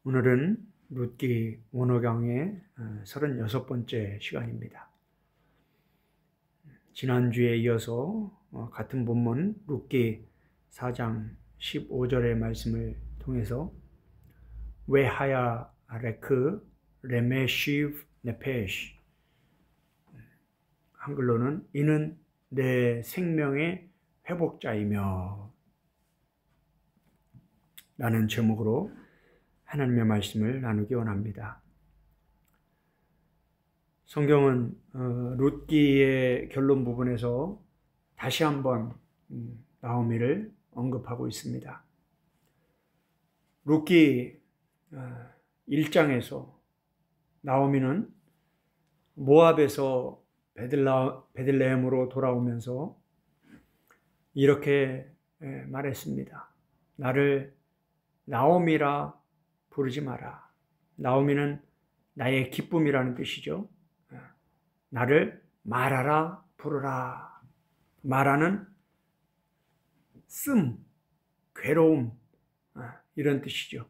오늘은 룻기 원어강의 36번째 시간입니다. 지난주에 이어서 같은 본문 룻기 4장 15절의 말씀을 통해서 외하야 레크 레메시브 네페시, 한글로는 이는 내 생명의 회복자이며 라는 제목으로 하나님의 말씀을 나누기 원합니다. 성경은 룻기의 결론 부분에서 다시 한번 나오미를 언급하고 있습니다. 룻기 1장에서 나오미는 모압에서 베들레헴으로 돌아오면서 이렇게 말했습니다. 나를 나오미라 부르지 마라. 나오미는 나의 기쁨이라는 뜻이죠. 나를 마라라 부르라. 마라는 씀, 괴로움, 이런 뜻이죠.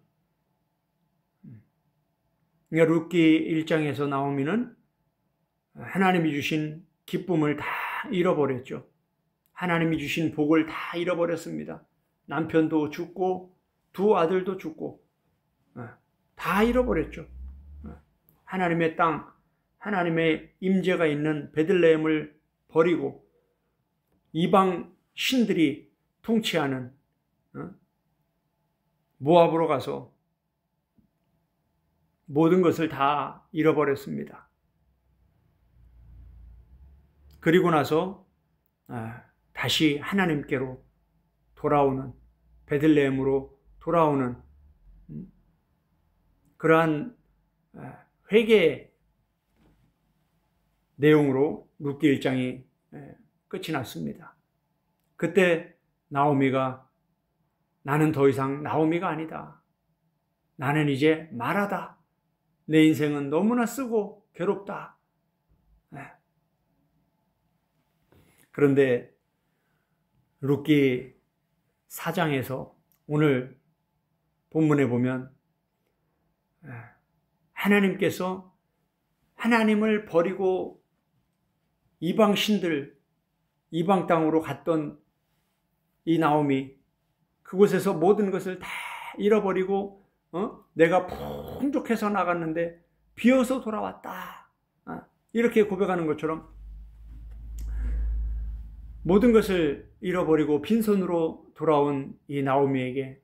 그러니까 룻기 1장에서 나오미는 하나님이 주신 기쁨을 다 잃어버렸죠. 하나님이 주신 복을 다 잃어버렸습니다. 남편도 죽고 두 아들도 죽고 다 잃어버렸죠. 하나님의 땅, 하나님의 임재가 있는 베들레헴을 버리고 이방 신들이 통치하는 모압으로 가서 모든 것을 다 잃어버렸습니다. 그리고 나서 다시 하나님께로 돌아오는, 베들레헴으로 돌아오는 그러한 회개의 내용으로 룻기 1장이 끝이 났습니다. 그때 나오미가 나는 더 이상 나오미가 아니다. 나는 이제 마라다. 내 인생은 너무나 쓰고 괴롭다. 그런데 룻기 4장에서 오늘 본문에 보면 하나님께서 하나님을 버리고 이방 신들, 이방 땅으로 갔던 이 나오미, 그곳에서 모든 것을 다 잃어버리고 내가 풍족해서 나갔는데 비어서 돌아왔다. 이렇게 고백하는 것처럼 모든 것을 잃어버리고 빈손으로 돌아온 이 나오미에게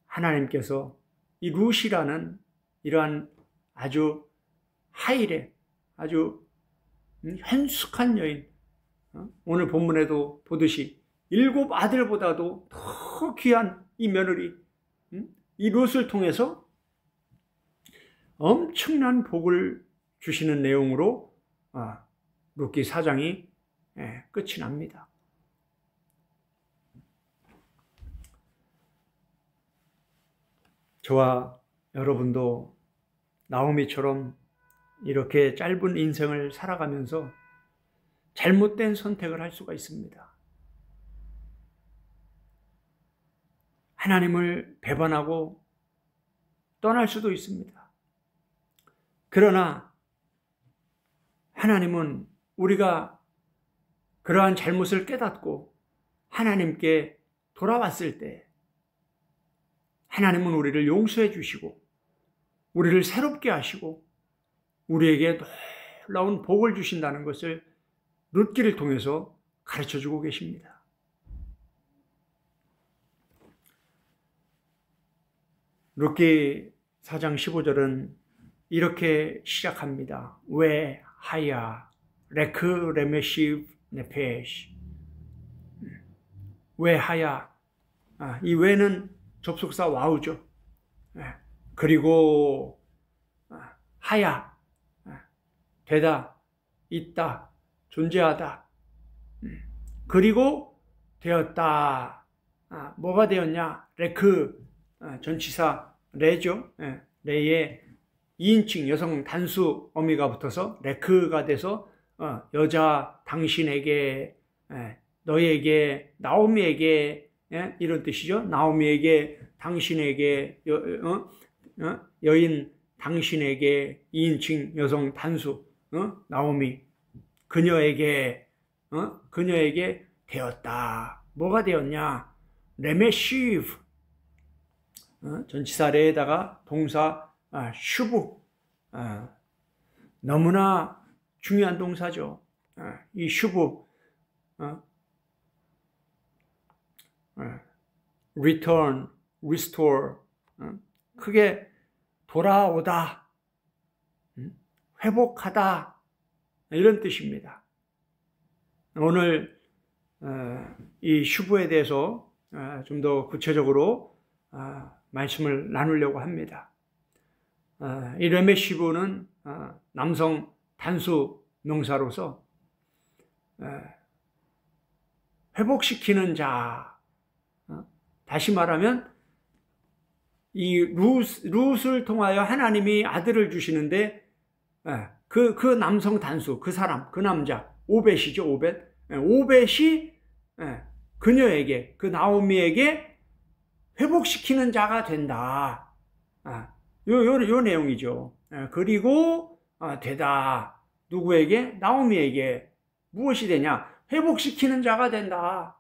하나님께서 이 룻이라는 이러한 아주 하이레, 아주 현숙한 여인, 오늘 본문에도 보듯이 7 아들보다도 더 귀한 이 며느리, 이 룻을 통해서 엄청난 복을 주시는 내용으로 룻기 4장이 끝이 납니다. 저와 여러분도 나오미처럼 이렇게 짧은 인생을 살아가면서 잘못된 선택을 할 수가 있습니다. 하나님을 배반하고 떠날 수도 있습니다. 그러나 하나님은 우리가 그러한 잘못을 깨닫고 하나님께 돌아왔을 때 하나님은 우리를 용서해 주시고 우리를 새롭게 하시고 우리에게 놀라운 복을 주신다는 것을 룻기를 통해서 가르쳐주고 계십니다. 룻기 4장 15절은 이렇게 시작합니다. 왜 하야 레크 레메시브 네페시. 왜 하야, 이 왜는 접속사 와우죠. 그리고 하야, 되다, 있다, 존재하다. 그리고 되었다. 뭐가 되었냐? 레크, 전치사 레죠. 레에 2인칭 여성 단수 어미가 붙어서 레크가 돼서 여자 당신에게, 너에게, 나오미에게, 이런 뜻이죠. 나오미에게, 당신에게, 여인 당신에게 2인칭 여성 단수 나오미 그녀에게 되었다. 뭐가 되었냐? 레메시브 전치사래에다가 동사 슈브 너무나 중요한 동사죠. 이 슈브 return, restore 크게 돌아오다, 회복하다 이런 뜻입니다. 오늘 이 슈브에 대해서 좀 더 구체적으로 말씀을 나누려고 합니다. 이 레메시브는 남성 단수 명사로서 회복시키는 자, 다시 말하면 이 룻을 통하여 하나님이 아들을 주시는데 그 남성 단수, 그 사람, 그 남자 오벳이죠. 오벳이 그녀에게, 그 나오미에게 회복시키는 자가 된다. 요 내용이죠. 그리고 되다. 누구에게? 나오미에게. 무엇이 되냐? 회복시키는 자가 된다.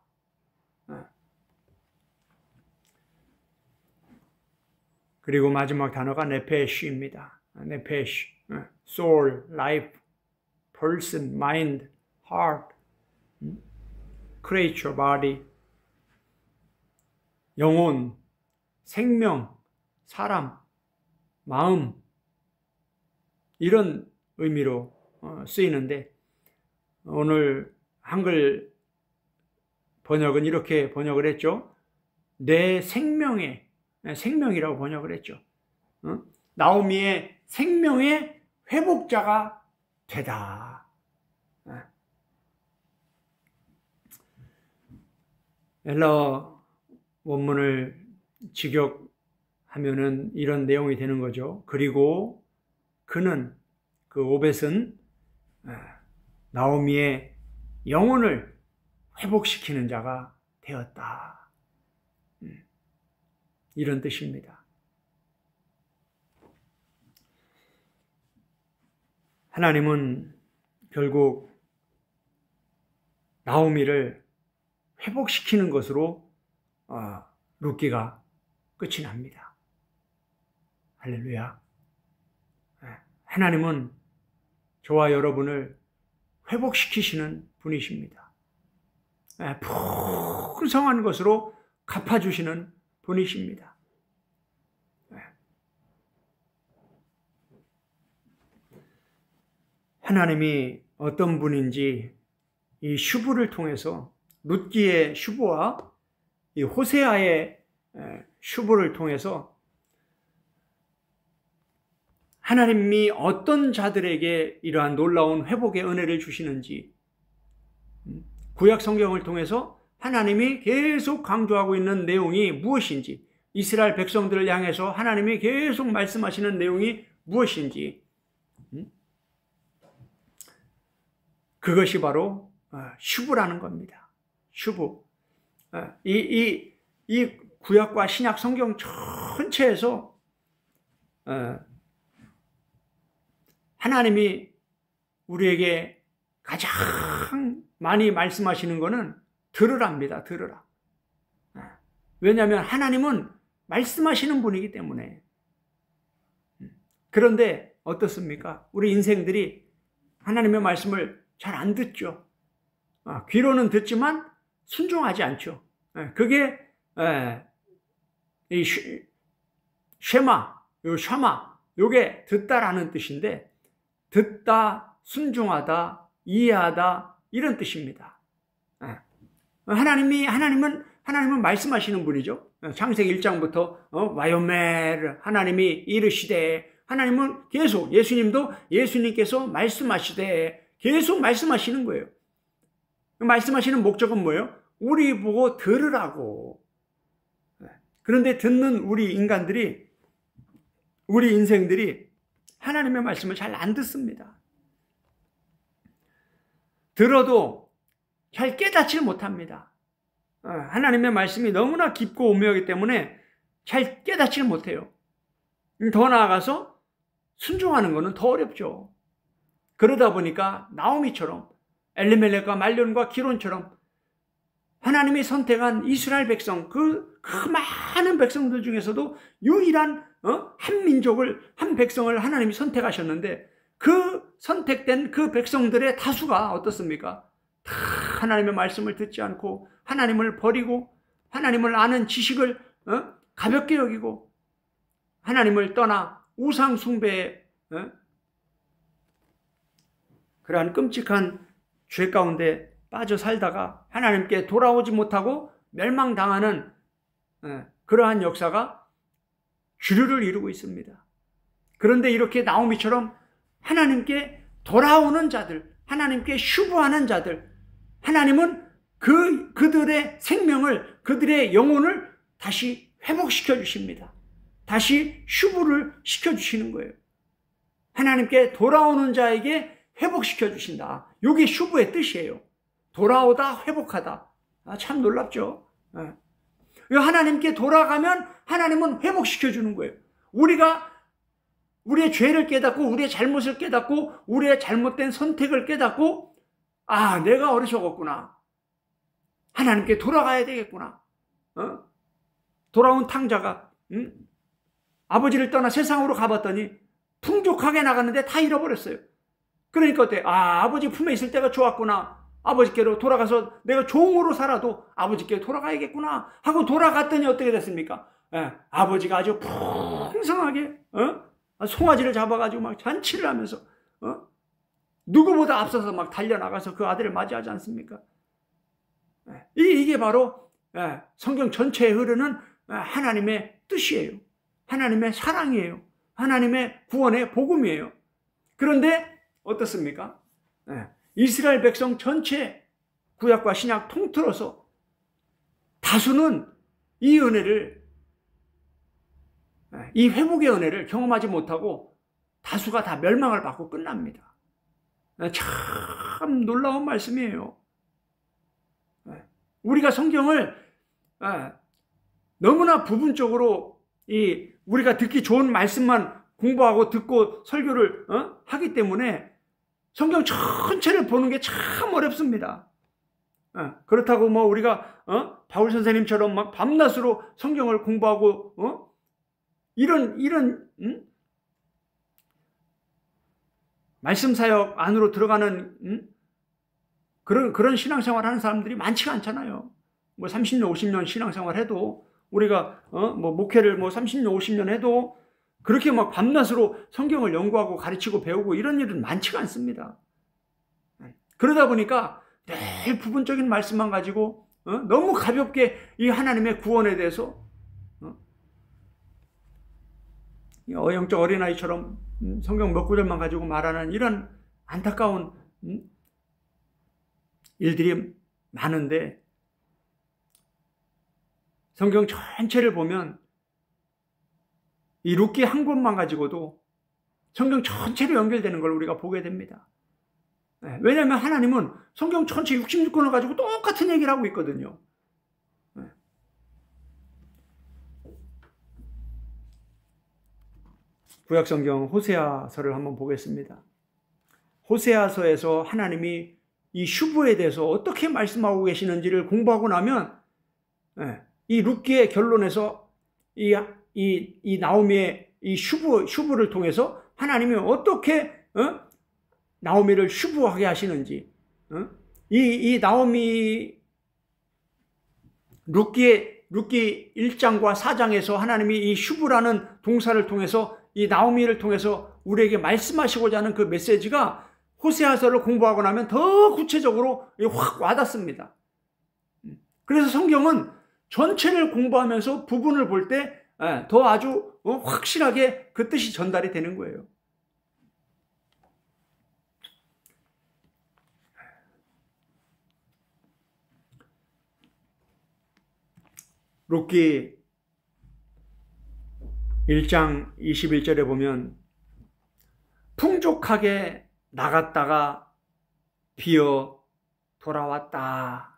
그리고 마지막 단어가 네페시입니다. 네페시. soul, life, person, mind, heart, creature, body. 영혼, 생명, 사람, 마음 이런 의미로 쓰이는데 오늘 한글 번역은 이렇게 번역을 했죠. 내 생명의 생명이라고 번역을 했죠. 나오미의 생명의 회복자가 되다. 헬라어 원문을 직역하면은 이런 내용이 되는 거죠. 그리고 그는, 그 오벳은 나오미의 영혼을 회복시키는 자가 되었다. 이런 뜻입니다. 하나님은 결국 나오미를 회복시키는 것으로 룻기가 끝이 납니다. 할렐루야. 하나님은 저와 여러분을 회복시키시는 분이십니다. 풍성한 것으로 갚아주시는 분이십니다. 하나님이 어떤 분인지 이 슈브를 통해서 룻기의 슈브와 이 호세아의 슈브를 통해서 하나님이 어떤 자들에게 이러한 놀라운 회복의 은혜를 주시는지 구약 성경을 통해서 하나님이 계속 강조하고 있는 내용이 무엇인지 이스라엘 백성들을 향해서 하나님이 계속 말씀하시는 내용이 무엇인지 그것이 바로 슈브라는 겁니다. 슈브. 이 구약과 신약 성경 전체에서 하나님이 우리에게 가장 많이 말씀하시는 것은 들으랍니다. 들으라. 왜냐하면 하나님은 말씀하시는 분이기 때문에. 그런데 어떻습니까? 우리 인생들이 하나님의 말씀을 잘 안 듣죠. 귀로는 듣지만 순종하지 않죠. 그게 이 쉐마, 요게 듣다라는 뜻인데 듣다, 순종하다, 이해하다 이런 뜻입니다. 하나님은 말씀하시는 분이죠. 창세기 1장부터 와요멜 하나님이 이르시되 하나님은 계속 예수님께서 말씀하시되 계속 말씀하시는 거예요. 말씀하시는 목적은 뭐예요? 우리 보고 들으라고. 그런데 듣는 우리 인생들이 하나님의 말씀을 잘 안 듣습니다. 들어도 잘 깨닫지 못합니다. 하나님의 말씀이 너무나 깊고 오묘하기 때문에 잘 깨닫지 못해요. 더 나아가서 순종하는 것은 더 어렵죠. 그러다 보니까 나오미처럼 엘리멜렉과 말론과 기론처럼 하나님이 선택한 이스라엘 백성, 그 많은 백성들 중에서도 유일한 한 민족을, 한 백성을 하나님이 선택하셨는데, 그 선택된 그 백성들의 다수가 어떻습니까? 다 하나님의 말씀을 듣지 않고 하나님을 버리고 하나님을 아는 지식을 가볍게 여기고 하나님을 떠나 우상 숭배에 그러한 끔찍한 죄 가운데 빠져 살다가 하나님께 돌아오지 못하고 멸망당하는 그러한 역사가 주류를 이루고 있습니다. 그런데 이렇게 나오미처럼 하나님께 돌아오는 자들, 하나님께 슈브하는 자들, 하나님은 그들의 생명을, 그들의 영혼을 다시 회복시켜 주십니다. 다시 슈브를 시켜주시는 거예요. 하나님께 돌아오는 자에게 회복시켜 주신다. 이게 슈브의 뜻이에요. 돌아오다, 회복하다. 참 놀랍죠. 하나님께 돌아가면 하나님은 회복시켜 주는 거예요. 우리가 우리의 죄를 깨닫고 우리의 잘못을 깨닫고 우리의 잘못된 선택을 깨닫고, 내가 어리석었구나, 하나님께 돌아가야 되겠구나. 돌아온 탕자가 아버지를 떠나 세상으로 가봤더니 풍족하게 나갔는데 다 잃어버렸어요. 그러니까 어때? 아버지 품에 있을 때가 좋았구나, 아버지께로 돌아가서 내가 종으로 살아도 아버지께 돌아가야겠구나 하고 돌아갔더니 어떻게 됐습니까? 아버지가 아주 풍성하게 송아지를 잡아가지고 막 잔치를 하면서 누구보다 앞서서 막 달려나가서 그 아들을 맞이하지 않습니까? 이게 바로 성경 전체에 흐르는 하나님의 뜻이에요. 하나님의 사랑이에요. 하나님의 구원의 복음이에요. 그런데 어떻습니까? 이스라엘 백성 전체, 구약과 신약 통틀어서 다수는 이 은혜를, 이 회복의 은혜를 경험하지 못하고 다수가 다 멸망을 받고 끝납니다. 참 놀라운 말씀이에요. 우리가 성경을 너무나 부분적으로 우리가 듣기 좋은 말씀만 공부하고 듣고 설교를 하기 때문에 성경 전체를 보는 게 참 어렵습니다. 그렇다고 우리가 바울 선생님처럼 막 밤낮으로 성경을 공부하고 이런 말씀 사역 안으로 들어가는 그런 신앙생활 하는 사람들이 많지가 않잖아요. 30년, 50년 신앙생활 해도, 우리가 목회를 30년, 50년 해도 그렇게 막 밤낮으로 성경을 연구하고 가르치고 배우고 이런 일은 많지가 않습니다. 그러다 보니까 늘 부분적인 말씀만 가지고 너무 가볍게 이 하나님의 구원에 대해서 영적 어린아이처럼 성경 몇 구절만 가지고 말하는 이런 안타까운 일들이 많은데, 성경 전체를 보면 이 룻기 한 권만 가지고도 성경 전체로 연결되는 걸 우리가 보게 됩니다. 왜냐하면 하나님은 성경 전체 66권을 가지고 똑같은 얘기를 하고 있거든요. 구약성경 호세아서를 한번 보겠습니다. 호세아서에서 하나님이 이 슈브에 대해서 어떻게 말씀하고 계시는지를 공부하고 나면 이 룻기의 결론에서 이 나오미의 이 슈브를 통해서 하나님이 어떻게 나오미를 슈브하게 하시는지, 이 나오미 룻기 1장과 4장에서 하나님이 이 슈브라는 동사를 통해서 이 나오미를 통해서 우리에게 말씀하시고자 하는 그 메시지가 호세아서를 공부하고 나면 더 구체적으로 확 와닿습니다. 그래서 성경은 전체를 공부하면서 부분을 볼 때 더 아주 확실하게 그 뜻이 전달이 되는 거예요. 룻기 1장 21절에 보면 풍족하게 나갔다가 비어 돌아왔다,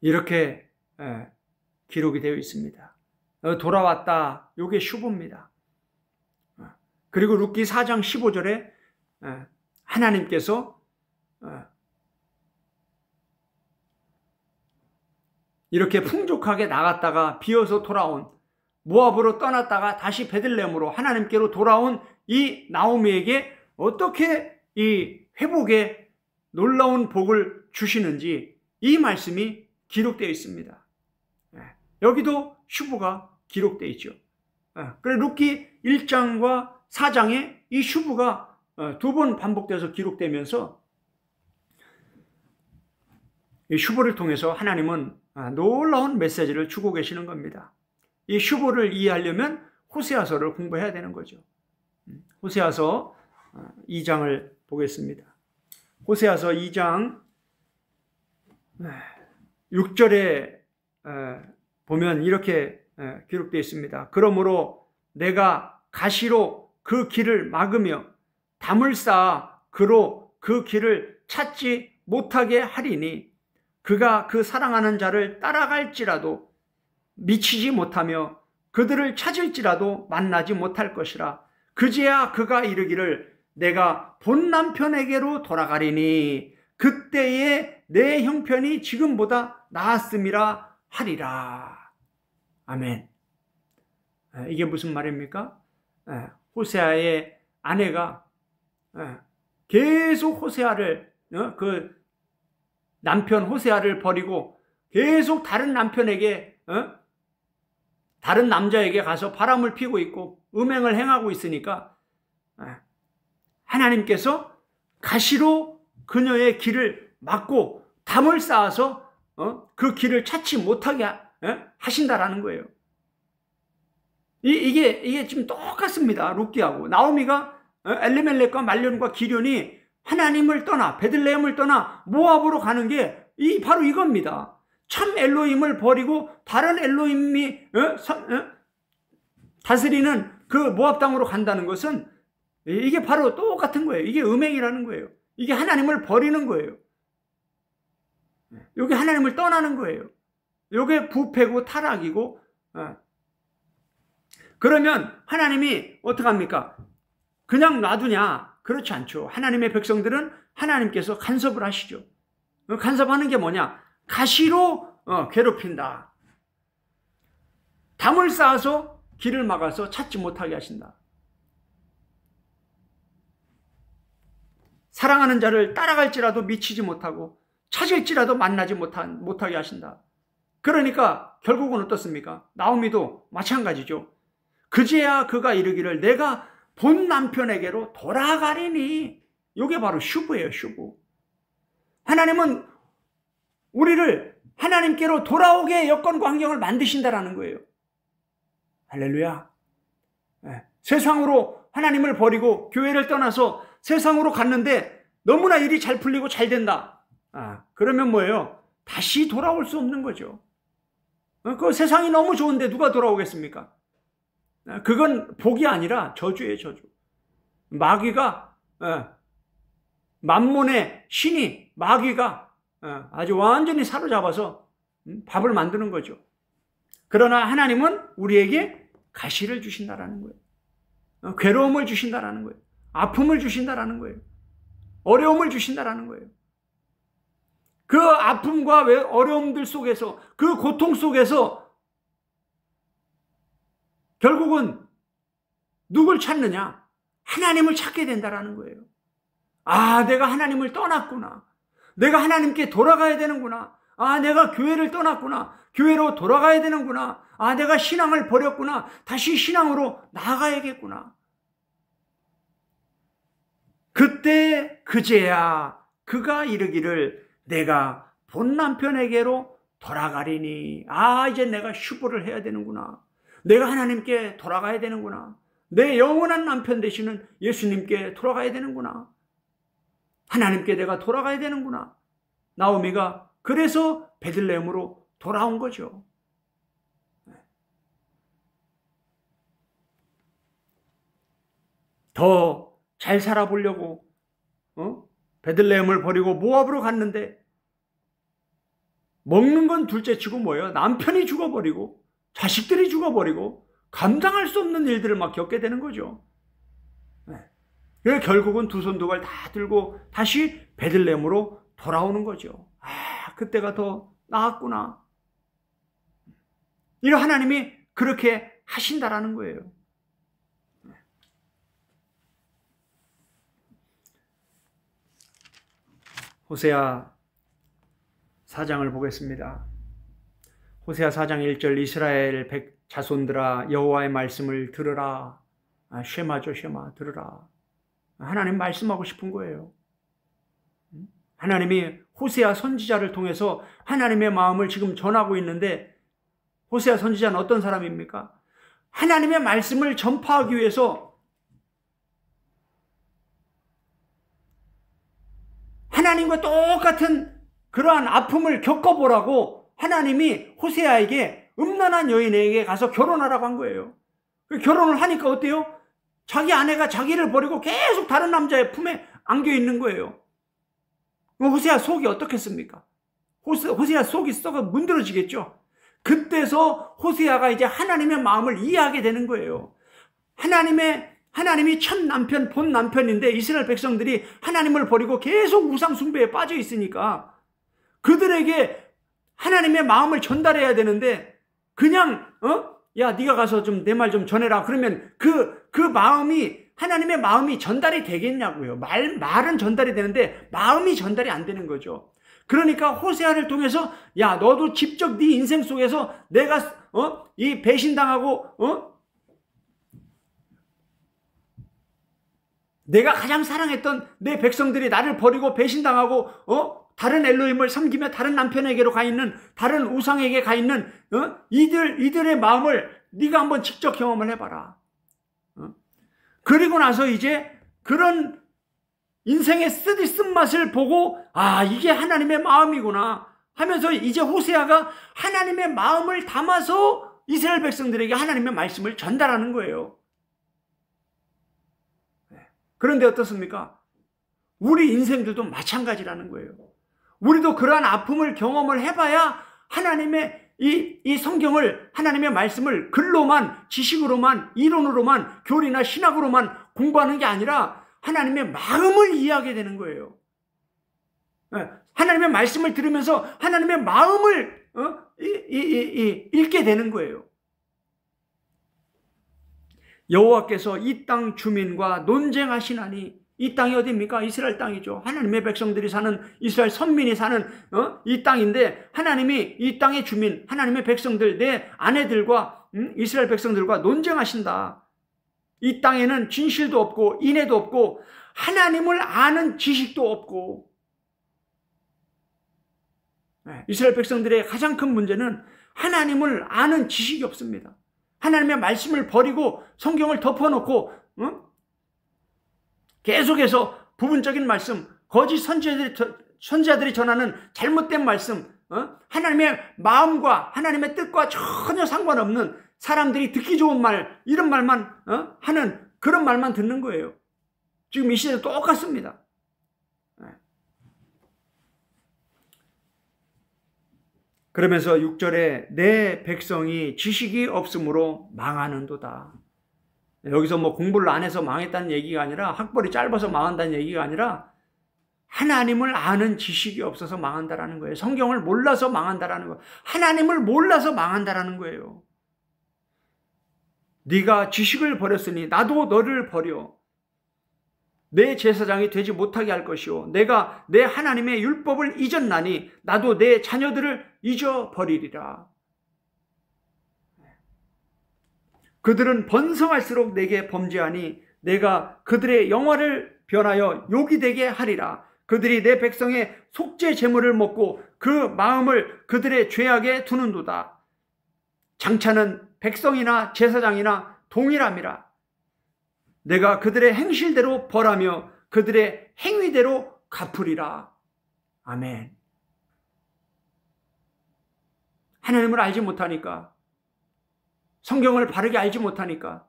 이렇게 기록이 되어 있습니다. 돌아왔다. 이게 슈브입니다. 그리고 룻기 4장 15절에 하나님께서 이렇게 풍족하게 나갔다가 비어서 돌아온, 모압으로 떠났다가 다시 베들레헴으로 하나님께로 돌아온 이 나오미에게 어떻게 이 회복의 놀라운 복을 주시는지 이 말씀이 기록되어 있습니다. 여기도 슈브가 기록되어 있죠. 그래서 룻기 1장과 4장에 이 슈브가 2번 반복돼서 기록되면서 이 슈브를 통해서 하나님은 놀라운 메시지를 주고 계시는 겁니다. 이 슈브를 이해하려면 호세아서를 공부해야 되는 거죠. 호세아서 2장을 보겠습니다. 호세아서 2장 6절에 보면 이렇게 기록되어 있습니다. 그러므로 내가 가시로 그 길을 막으며 담을 쌓아 그로 그 길을 찾지 못하게 하리니 그가 그 사랑하는 자를 따라갈지라도 미치지 못하며 그들을 찾을지라도 만나지 못할 것이라. 그제야 그가 이르기를 내가 본 남편에게로 돌아가리니 그때에 내 형편이 지금보다 나았음이라 하리라. 아멘. 이게 무슨 말입니까? 호세아의 아내가 계속 호세아를 그 남편 호세아를 버리고 계속 다른 남편에게 다른 남자에게 가서 바람을 피고 있고 음행을 행하고 있으니까 하나님께서 가시로 그녀의 길을 막고 담을 쌓아서 그 길을 찾지 못하게 하신다라는 거예요. 이게 지금 똑같습니다. 룻기하고 나오미가 엘리멜렉과 말론과 기련이 하나님을 떠나 베들레헴을 떠나 모압으로 가는 게 바로 이겁니다. 참 엘로힘을 버리고 다른 엘로힘이 다스리는 그 모압 땅으로 간다는 것은 이게 바로 똑같은 거예요. 이게 음행이라는 거예요. 이게 하나님을 버리는 거예요. 이게 하나님을 떠나는 거예요. 이게 부패고 타락이고. 그러면 하나님이 어떡합니까? 그냥 놔두냐? 그렇지 않죠. 하나님의 백성들은 하나님께서 간섭을 하시죠. 간섭하는 게 뭐냐? 가시로 괴롭힌다. 담을 쌓아서 길을 막아서 찾지 못하게 하신다. 사랑하는 자를 따라갈지라도 미치지 못하고 찾을지라도 만나지 못하게 하신다. 그러니까 결국은 어떻습니까? 나오미도 마찬가지죠. 그제야 그가 이르기를 내가 본 남편에게로 돌아가리니. 이게 바로 슈브예요. 슈브. 하나님은 우리를 하나님께로 돌아오게 여건과 환경을 만드신다라는 거예요. 할렐루야. 세상으로 하나님을 버리고 교회를 떠나서 세상으로 갔는데 너무나 일이 잘 풀리고 잘 된다. 그러면 뭐예요? 다시 돌아올 수 없는 거죠. 그 세상이 너무 좋은데 누가 돌아오겠습니까? 그건 복이 아니라 저주예요. 저주. 마귀가 만몬의 신이 마귀가 아주 완전히 사로잡아서 밥을 만드는 거죠. 그러나 하나님은 우리에게 가시를 주신다라는 거예요. 괴로움을 주신다라는 거예요. 아픔을 주신다라는 거예요. 어려움을 주신다라는 거예요. 그 아픔과 어려움들 속에서 그 고통 속에서 결국은 누굴 찾느냐? 하나님을 찾게 된다라는 거예요. 내가 하나님을 떠났구나. 내가 하나님께 돌아가야 되는구나. 내가 교회를 떠났구나. 교회로 돌아가야 되는구나. 내가 신앙을 버렸구나. 다시 신앙으로 나아가야겠구나. 그때 그제야 그가 이르기를 내가 본 남편에게로 돌아가리니. 이제 내가 슈브를 해야 되는구나. 내가 하나님께 돌아가야 되는구나. 내 영원한 남편 되시는 예수님께 돌아가야 되는구나. 하나님께 내가 돌아가야 되는구나. 나오미가 그래서 베들레헴으로 돌아온 거죠. 더 잘 살아보려고 베들레헴을 버리고 모압으로 갔는데 먹는 건 둘째치고 뭐예요? 남편이 죽어버리고 자식들이 죽어버리고 감당할 수 없는 일들을 막 겪게 되는 거죠. 그래서 결국은 두 손 두 발 다 들고 다시 베들레헴으로 돌아오는 거죠. 아, 그때가 더 나았구나. 이런 하나님이 그렇게 하신다라는 거예요. 호세아 4장을 보겠습니다. 호세아 4장 1절 이스라엘 자손들아 여호와의 말씀을 들으라. 쉐마죠, 쉐마. 들으라. 하나님 말씀하고 싶은 거예요. 하나님이 호세아 선지자를 통해서 하나님의 마음을 지금 전하고 있는데, 호세아 선지자는 어떤 사람입니까? 하나님의 말씀을 전파하기 위해서 하나님과 똑같은 그러한 아픔을 겪어보라고 하나님이 호세아에게 음란한 여인에게 가서 결혼하라고 한 거예요. 결혼을 하니까 어때요? 자기 아내가 자기를 버리고 계속 다른 남자의 품에 안겨 있는 거예요. 호세아 속이 어떻겠습니까? 호세아 속이 썩어 문드러지겠죠. 그때서 호세아가 이제 하나님의 마음을 이해하게 되는 거예요. 하나님이 첫 남편, 본 남편인데 이스라엘 백성들이 하나님을 버리고 계속 우상 숭배에 빠져 있으니까 그들에게 하나님의 마음을 전달해야 되는데 그냥 야 네가 가서 좀 내 말 좀 전해라. 그러면 그 마음이 하나님의 마음이 전달이 되겠냐고요. 말은 전달이 되는데 마음이 전달이 안 되는 거죠. 그러니까 호세아를 통해서 야 너도 직접 네 인생 속에서 내가 이 배신당하고 내가 가장 사랑했던 내 백성들이 나를 버리고 배신당하고 다른 엘로힘을 섬기며 다른 남편에게로 가 있는 다른 우상에게 가 있는 이들의 마음을 네가 한번 직접 경험을 해봐라. 그리고 나서 이제 그런 인생의 쓴맛을 보고 이게 하나님의 마음이구나 하면서 이제 호세아가 하나님의 마음을 담아서 이스라엘 백성들에게 하나님의 말씀을 전달하는 거예요. 그런데 어떻습니까? 우리 인생들도 마찬가지라는 거예요. 우리도 그러한 아픔을 경험을 해봐야 하나님의 이 성경을, 하나님의 말씀을 글로만, 지식으로만, 이론으로만, 교리나 신학으로만 공부하는 게 아니라 하나님의 마음을 이해하게 되는 거예요. 하나님의 말씀을 들으면서 하나님의 마음을 읽게 되는 거예요. 여호와께서 이 땅 주민과 논쟁하시나니, 이 땅이 어디입니까? 이스라엘 땅이죠. 하나님의 백성들이 사는, 이스라엘 선민이 사는 이 땅인데 하나님이 이 땅의 주민, 하나님의 백성들, 내 아내들과 이스라엘 백성들과 논쟁하신다. 이 땅에는 진실도 없고 인애도 없고 하나님을 아는 지식도 없고. 이스라엘 백성들의 가장 큰 문제는 하나님을 아는 지식이 없습니다. 하나님의 말씀을 버리고 성경을 덮어놓고 계속해서 부분적인 말씀, 거짓 선지자들이 전하는 잘못된 말씀, 하나님의 마음과 하나님의 뜻과 전혀 상관없는 사람들이 듣기 좋은 말, 이런 말만 하는 그런 말만 듣는 거예요. 지금 이 시대도 똑같습니다. 그러면서 6절에 내 백성이 지식이 없으므로 망하는도다. 여기서 뭐 공부를 안 해서 망했다는 얘기가 아니라, 학벌이 짧아서 망한다는 얘기가 아니라 하나님을 아는 지식이 없어서 망한다라는 거예요. 성경을 몰라서 망한다라는 거예요. 하나님을 몰라서 망한다라는 거예요. 네가 지식을 버렸으니 나도 너를 버려 내 제사장이 되지 못하게 할 것이요 내가 내 하나님의 율법을 잊었나니 나도 내 자녀들을 잊어버리리라. 그들은 번성할수록 내게 범죄하니 내가 그들의 영화를 변하여 욕이 되게 하리라. 그들이 내 백성의 속죄 제물을 먹고 그 마음을 그들의 죄악에 두는도다. 장차는 백성이나 제사장이나 동일함이라. 내가 그들의 행실대로 벌하며 그들의 행위대로 갚으리라. 아멘. 하나님을 알지 못하니까, 성경을 바르게 알지 못하니까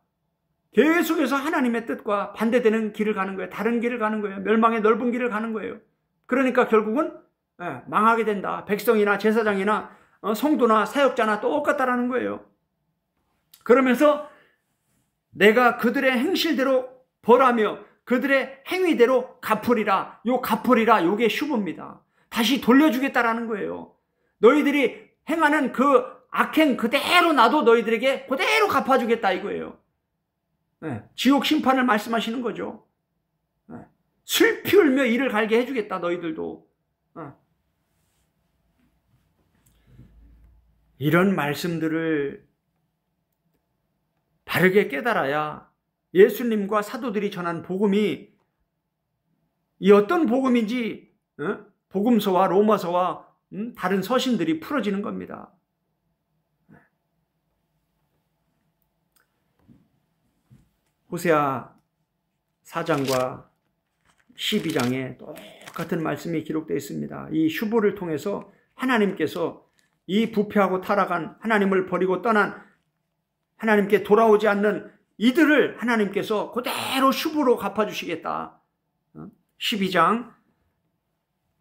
계속해서 하나님의 뜻과 반대되는 길을 가는 거예요. 다른 길을 가는 거예요. 멸망의 넓은 길을 가는 거예요. 그러니까 결국은 망하게 된다. 백성이나 제사장이나 성도나 사역자나 똑같다라는 거예요. 그러면서 내가 그들의 행실대로 벌하며 그들의 행위대로 갚으리라. 요 갚으리라, 요게 슈브입니다. 다시 돌려주겠다라는 거예요. 너희들이 행하는 그 악행 그대로 나도 너희들에게 그대로 갚아주겠다 이거예요. 네, 지옥 심판을 말씀하시는 거죠. 네, 슬피 울며 이를 갈게 해주겠다 너희들도. 네. 이런 말씀들을 바르게 깨달아야 예수님과 사도들이 전한 복음이 이 어떤 복음인지 복음서와 로마서와 다른 서신들이 풀어지는 겁니다. 호세아 4장과 12장에 똑같은 말씀이 기록되어 있습니다. 이 슈브를 통해서 하나님께서 이 부패하고 타락한 하나님을 버리고 떠난 하나님께 돌아오지 않는 이들을 하나님께서 그대로 슈브로 갚아주시겠다. 12장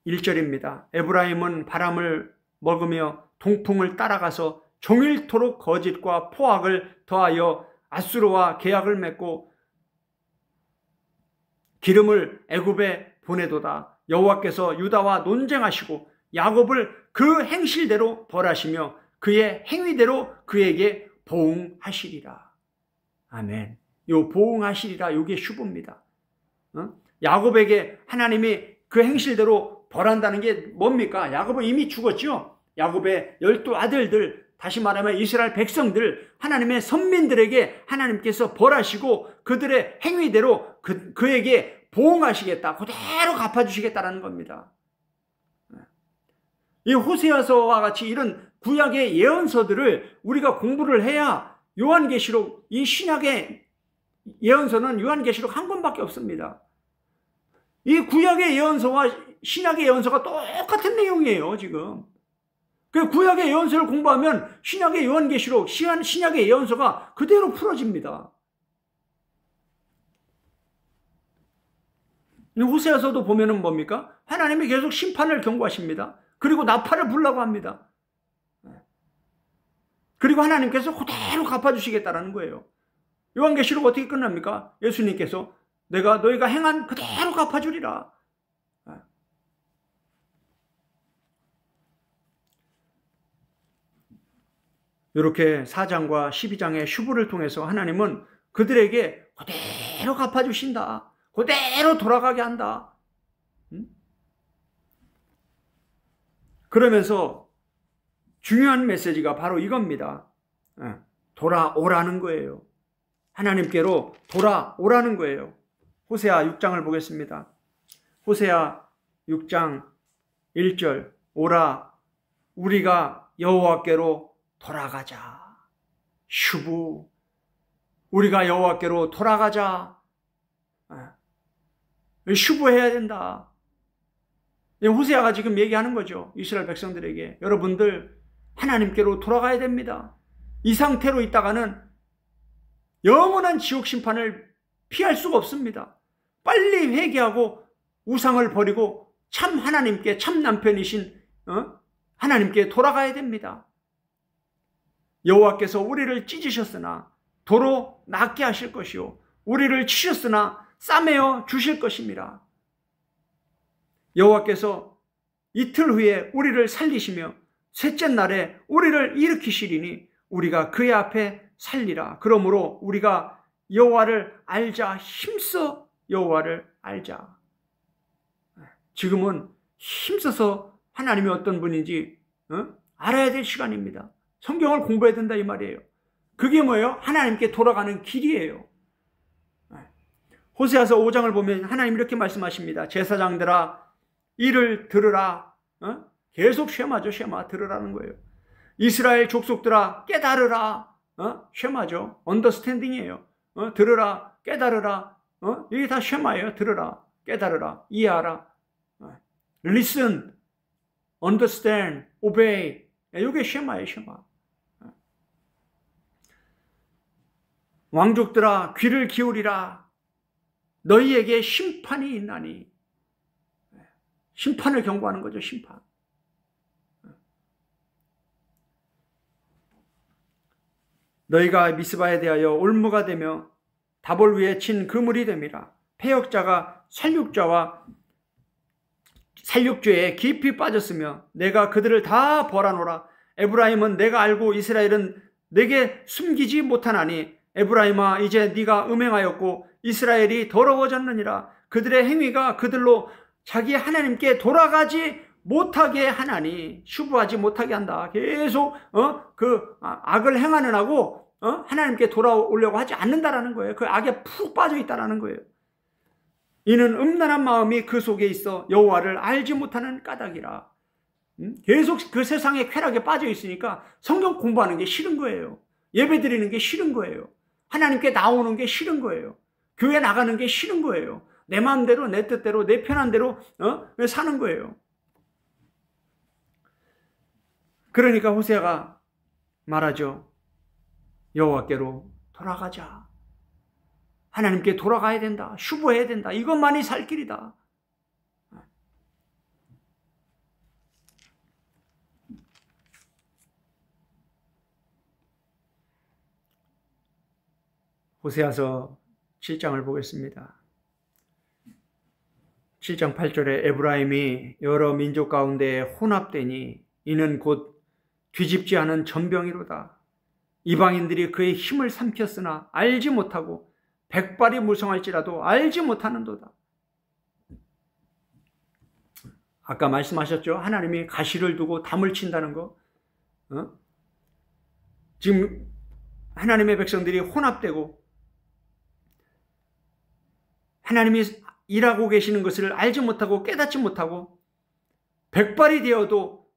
1절입니다. 에브라임은 바람을 먹으며 동풍을 따라가서 종일토록 거짓과 포악을 더하여 아수르와 계약을 맺고 기름을 애굽에 보내도다. 여호와께서 유다와 논쟁하시고 야곱을 그 행실대로 벌하시며 그의 행위대로 그에게 보응하시리라. 아멘. 요 보응하시리라, 요게 슈브입니다. 야곱에게 하나님이 그 행실대로 벌한다는 게 뭡니까? 야곱은 이미 죽었죠. 야곱의 12아들들, 다시 말하면 이스라엘 백성들, 하나님의 선민들에게 하나님께서 벌하시고 그들의 행위대로 그에게 보응하시겠다, 그대로 갚아주시겠다라는 겁니다. 이 호세아서와 같이 이런 구약의 예언서들을 우리가 공부를 해야 요한계시록, 이 신약의 예언서는 요한계시록 한 권밖에 없습니다. 이 구약의 예언서와 신약의 예언서가 똑같은 내용이에요, 지금. 그 구약의 예언서를 공부하면 신약의 요한계시록, 신약의 예언서가 그대로 풀어집니다. 호세아서도 보면은 뭡니까? 하나님이 계속 심판을 경고하십니다. 그리고 나팔을 불라고 합니다. 그리고 하나님께서 그대로 갚아주시겠다라는 거예요. 요한계시록 어떻게 끝납니까? 예수님께서 내가 너희가 행한 그대로 갚아주리라. 이렇게 4장과 12장의 슈브를 통해서 하나님은 그들에게 그대로 갚아주신다. 그대로 돌아가게 한다. 그러면서 중요한 메시지가 바로 이겁니다. 돌아오라는 거예요. 하나님께로 돌아오라는 거예요. 호세아 6장을 보겠습니다. 호세아 6장 1절, 오라 우리가 여호와께로 돌아가자. 슈브, 우리가 여호와께로 돌아가자. 슈브해야 된다. 호세아가 지금 얘기하는 거죠. 이스라엘 백성들에게. 여러분들 하나님께로 돌아가야 됩니다. 이 상태로 있다가는 영원한 지옥 심판을 피할 수가 없습니다. 빨리 회개하고 우상을 버리고 참 하나님께, 참 남편이신 하나님께 돌아가야 됩니다. 여호와께서 우리를 찢으셨으나 도로 낫게 하실 것이요 우리를 치셨으나 싸매어 주실 것입니다. 여호와께서 이틀 후에 우리를 살리시며 셋째 날에 우리를 일으키시리니 우리가 그의 앞에 살리라. 그러므로 우리가 여호와를 알자. 힘써 여호와를 알자. 지금은 힘써서 하나님이 어떤 분인지 알아야 될 시간입니다. 성경을 공부해야 된다 이 말이에요. 그게 뭐예요? 하나님께 돌아가는 길이에요. 호세아서 5장을 보면 하나님 이렇게 말씀하십니다. 제사장들아 이를 들으라. 계속 쉐마죠. 쉐마 들으라는 거예요. 이스라엘 족속들아 깨달으라. 쉐마죠. 언더스탠딩이에요. 들으라, 깨달으라. 이게 다 쉐마예요. 들으라, 깨달으라, 이해하라. Listen, understand, obey. 이게 쉐마예요. 쉐마. 왕족들아 귀를 기울이라. 너희에게 심판이 있나니. 심판을 경고하는 거죠. 심판. 너희가 미스바에 대하여 올무가 되며 다볼 위에 친 그물이 됨이라. 패역자가 살육죄에 깊이 빠졌으며 내가 그들을 다 벌하노라. 에브라임은 내가 알고 이스라엘은 내게 숨기지 못하나니 에브라임아 이제 네가 음행하였고 이스라엘이 더러워졌느니라. 그들의 행위가 그들로 자기 하나님께 돌아가지 못하게 하나니, 슈브하지 못하게 한다. 계속 그 악을 행하는 하고 하나님께 돌아오려고 하지 않는다라는 거예요. 그 악에 푹 빠져 있다라는 거예요. 이는 음란한 마음이 그 속에 있어 여호와를 알지 못하는 까닭이라. 계속 그 세상의 쾌락에 빠져 있으니까 성경 공부하는 게 싫은 거예요. 예배 드리는 게 싫은 거예요. 하나님께 나오는 게 싫은 거예요. 교회 나가는 게 싫은 거예요. 내 마음대로, 내 뜻대로, 내 편한 대로 사는 거예요. 그러니까 호세아가 말하죠. 여호와께로 돌아가자. 하나님께 돌아가야 된다. 슈브해야 된다. 이것만이 살 길이다. 호세아서 7장을 보겠습니다. 7장 8절에 에브라임이 여러 민족 가운데 혼합되니 이는 곧 뒤집지 않은 전병이로다. 이방인들이 그의 힘을 삼켰으나 알지 못하고 백발이 무성할지라도 알지 못하는도다. 아까 말씀하셨죠? 하나님이 가시를 두고 담을 친다는 거. 지금 하나님의 백성들이 혼합되고 하나님이 일하고 계시는 것을 알지 못하고 깨닫지 못하고 백발이 되어도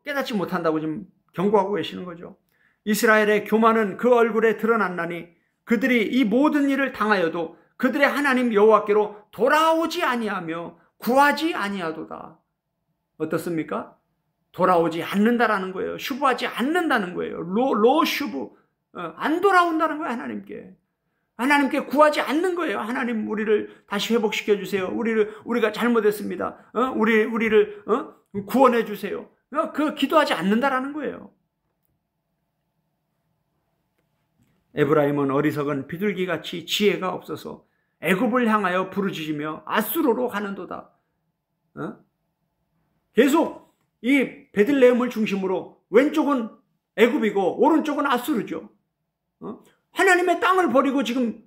깨닫지 못한다고 지금 경고하고 계시는 거죠. 이스라엘의 교만은 그 얼굴에 드러났나니 그들이 이 모든 일을 당하여도 그들의 하나님 여호와께로 돌아오지 아니하며 구하지 아니하도다. 어떻습니까? 돌아오지 않는다라는 거예요. 슈브하지 않는다는 거예요. 로 슈브. 안 돌아온다는 거예요. 하나님께 구하지 않는 거예요. 하나님 우리를 다시 회복시켜 주세요. 우리가 잘못했습니다. 우리를 구원해 주세요. 그 기도하지 않는다라는 거예요. 에브라임은 어리석은 비둘기같이 지혜가 없어서 애굽을 향하여 부르짖으며 아수르로 가는도다. 계속 이 베들레헴을 중심으로 왼쪽은 애굽이고 오른쪽은 아수르죠. 하나님의 땅을 버리고 지금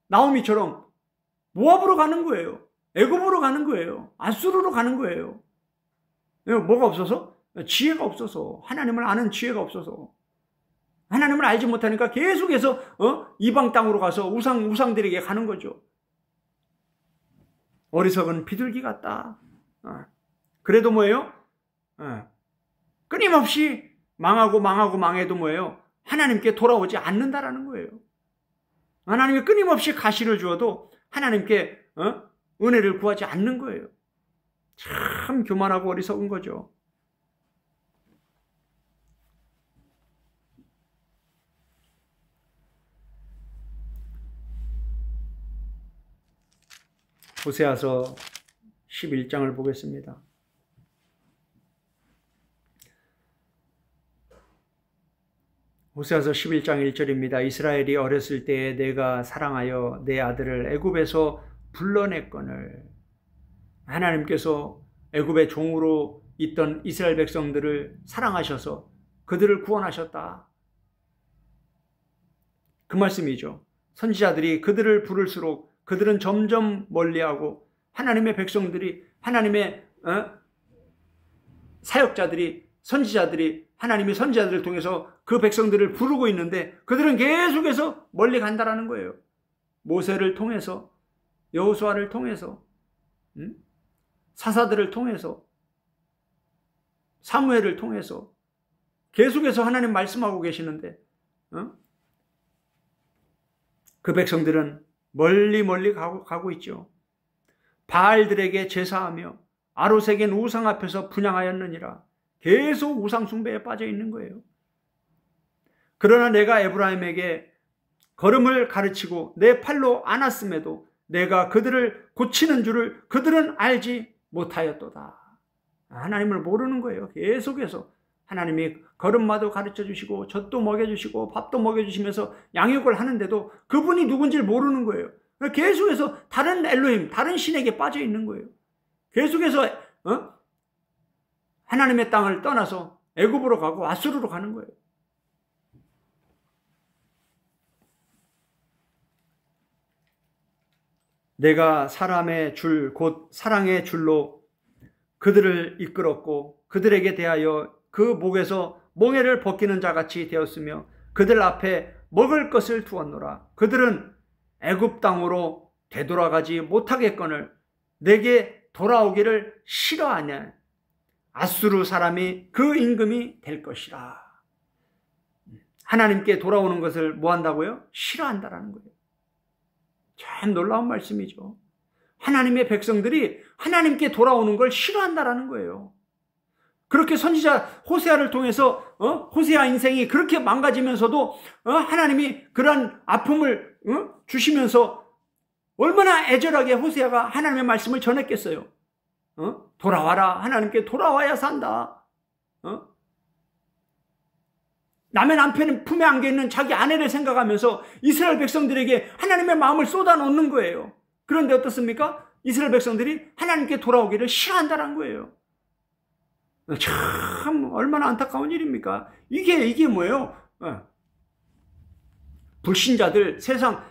나오미처럼 모압으로 가는 거예요. 애굽으로 가는 거예요. 아수르로 가는 거예요. 뭐가 없어서? 지혜가 없어서. 하나님을 아는 지혜가 없어서. 하나님을 알지 못하니까 계속해서 이방 땅으로 가서 우상들에게 가는 거죠. 어리석은 비둘기 같다. 그래도 뭐예요? 끊임없이 망해도 뭐예요? 하나님께 돌아오지 않는다라는 거예요. 하나님이 끊임없이 가시를 주어도 하나님께 은혜를 구하지 않는 거예요. 참 교만하고 어리석은 거죠. 호세아서 11장을 보겠습니다. 호세아서 11장 1절입니다. 이스라엘이 어렸을 때에 내가 사랑하여 내 아들을 애굽에서 불러냈거늘. 하나님께서 애굽의 종으로 있던 이스라엘 백성들을 사랑하셔서 그들을 구원하셨다. 그 말씀이죠. 선지자들이 그들을 부를수록 그들은 점점 멀리하고 하나님의 백성들이 하나님의 사역자들이 선지자들이 하나님이 선지자들을 통해서 그 백성들을 부르고 있는데 그들은 계속해서 멀리 간다라는 거예요. 모세를 통해서 여호수아를 통해서 사사들을 통해서 사무엘을 통해서 계속해서 하나님 말씀하고 계시는데 그 백성들은 멀리 가고 있죠. 바알들에게 제사하며 아로색인 우상 앞에서 분향하였느니라. 계속 우상 숭배에 빠져 있는 거예요. 그러나 내가 에브라임에게 걸음을 가르치고 내 팔로 안았음에도 내가 그들을 고치는 줄을 그들은 알지 못하였도다. 하나님을 모르는 거예요. 계속해서 하나님이 걸음마도 가르쳐 주시고 젖도 먹여주시고 밥도 먹여주시면서 양육을 하는데도 그분이 누군지를 모르는 거예요. 계속해서 다른 엘로힘, 다른 신에게 빠져 있는 거예요. 계속해서 하나님의 땅을 떠나서 애굽으로 가고 아수르로 가는 거예요. 내가 사람의 줄, 곧 사랑의 줄로 그들을 이끌었고 그들에게 대하여 그 목에서 몽에를 벗기는 자같이 되었으며 그들 앞에 먹을 것을 두었노라. 그들은 애굽 땅으로 되돌아가지 못하겠거늘 내게 돌아오기를 싫어하냐. 아수르 사람이 그 임금이 될 것이라. 하나님께 돌아오는 것을 뭐 한다고요? 싫어한다라는 거예요. 참 놀라운 말씀이죠. 하나님의 백성들이 하나님께 돌아오는 걸 싫어한다라는 거예요. 그렇게 선지자 호세아를 통해서 호세아 인생이 그렇게 망가지면서도 하나님이 그런 아픔을 주시면서 얼마나 애절하게 호세아가 하나님의 말씀을 전했겠어요. 돌아와라. 하나님께 돌아와야 산다. 남의 남편 품에 안겨있는 자기 아내를 생각하면서 이스라엘 백성들에게 하나님의 마음을 쏟아놓는 거예요. 그런데 어떻습니까? 이스라엘 백성들이 하나님께 돌아오기를 싫어한다는 거예요. 참 얼마나 안타까운 일입니까? 이게 뭐예요? 불신자들, 세상